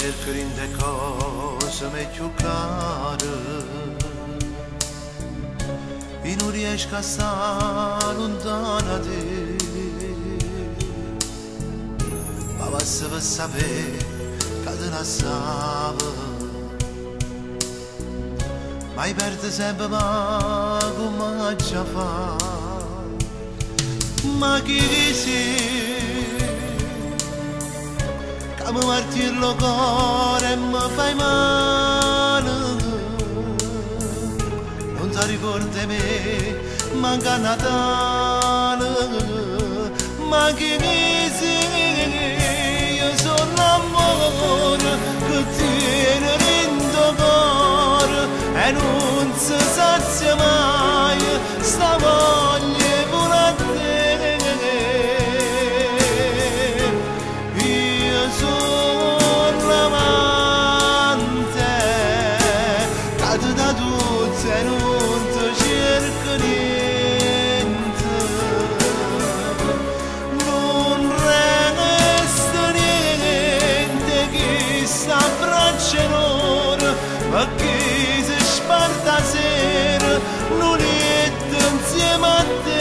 cercando le cose meglio care e non riesco a stare lontana da te, ma basta per sapere che te ne sape, mai perde sempre ma come già fa, ma chi sei? Che mi martiri il cuore e mi fai male, non ti ricordi me, manca Natale, ma chi mi sei? Io sono l'amore che tiene dentro cuore e non si sazia mai, sta voglia pure a te. Sono l'amante che da tutti e non ti cerco niente, non resta niente che sta abbraccia in ora, ma che si sparta sera non è insieme a te.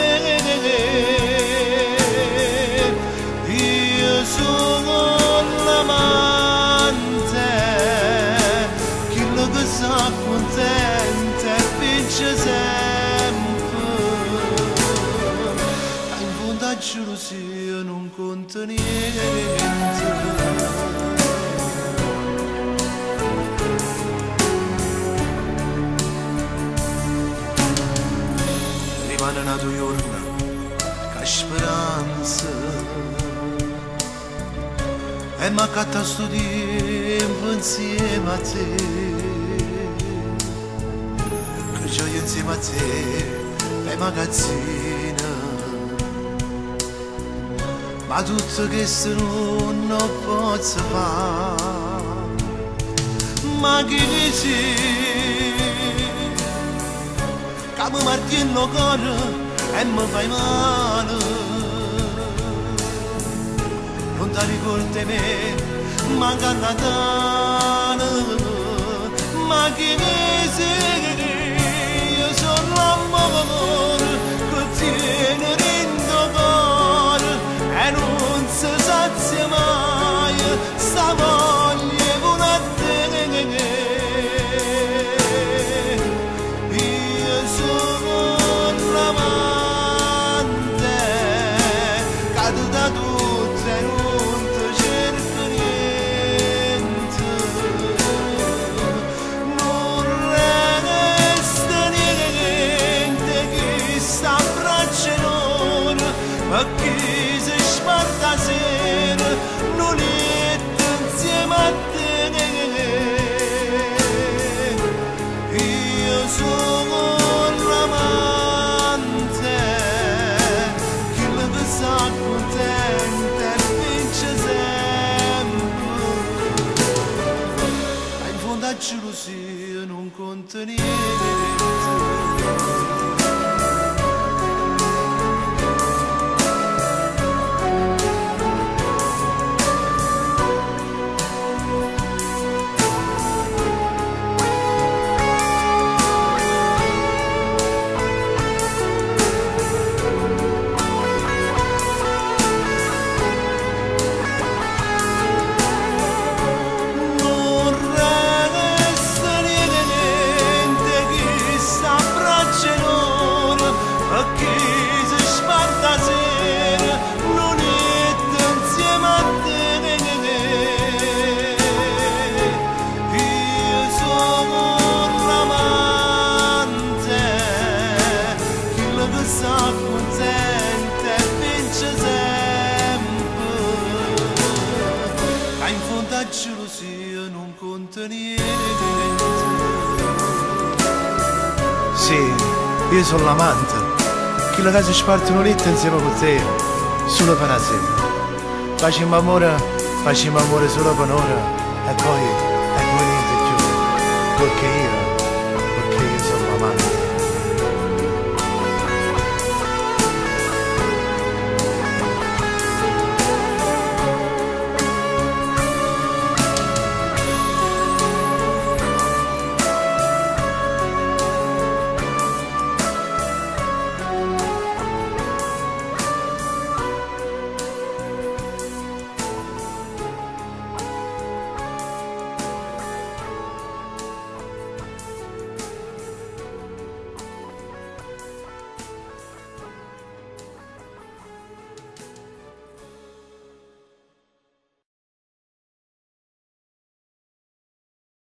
Io sono l'amante, quello che sa contenta e vince sempre, ma in fondo a gelosia non conta niente. Rimane una tua giorna che speranza e mi accatta sto tempo insieme a te, che gioia insieme a te le magazzine, ma tutto questo non posso fare, ma chi dici che mi martiri il cuore e mi fai male, non ti ricordi me, manca Natale, ma chi mi sei? Io sono l'amore che tiene dentro cuore e non si sazia mai, sta voglia pure a te. Io sono l'amante che da tutti e non ti cerco niente, non resta niente che sta abbraccia in ora, ma chi si sparta sera non è insieme a te. Io sono l'amante, quello che sa contenta e vince sempre, ma in fondo a gelosia non conta niente. Contenta e vince sempre, ma in fondo a gelosia non conta niente. Sì, io sono l'amante, quello che si sparte un letto insieme con te, solo per sempre. Facciamo amore solo per un'ora e poi niente più, perché